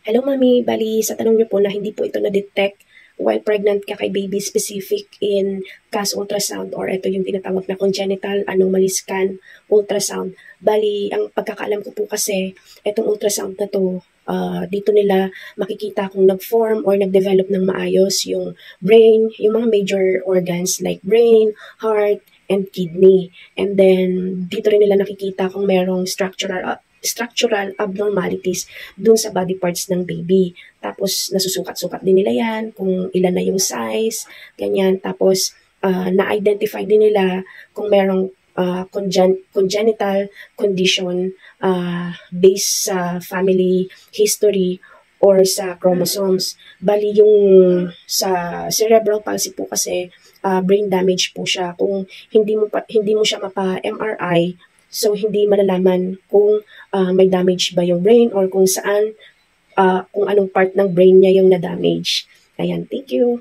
Hello, Mami. Bali, sa tanong niyo po na hindi po ito na-detect while pregnant ka kay baby specific in CAS ultrasound or ito yung tinatawag na congenital anomaly scan ultrasound. Bali, ang pagkakaalam ko po kasi, itong ultrasound na to, dito nila makikita kung nag-form or nag-develop ng maayos yung brain, yung mga major organs like brain, heart, and kidney. And then, dito rin nila nakikita kung merong structural abnormalities dun sa body parts ng baby. Tapos, nasusukat-sukat din nila yan, kung ilan na yung size, ganyan. Tapos, na-identify din nila kung merong congenital condition based sa family history or sa chromosomes. Bali yung sa cerebral palsy po kasi brain damage po siya. Kung hindi mo siya mapa-MRI, so hindi malalaman kung may damage ba yung brain or kung saan kung anong part ng brain niya yung na-damage. Ayan, thank you.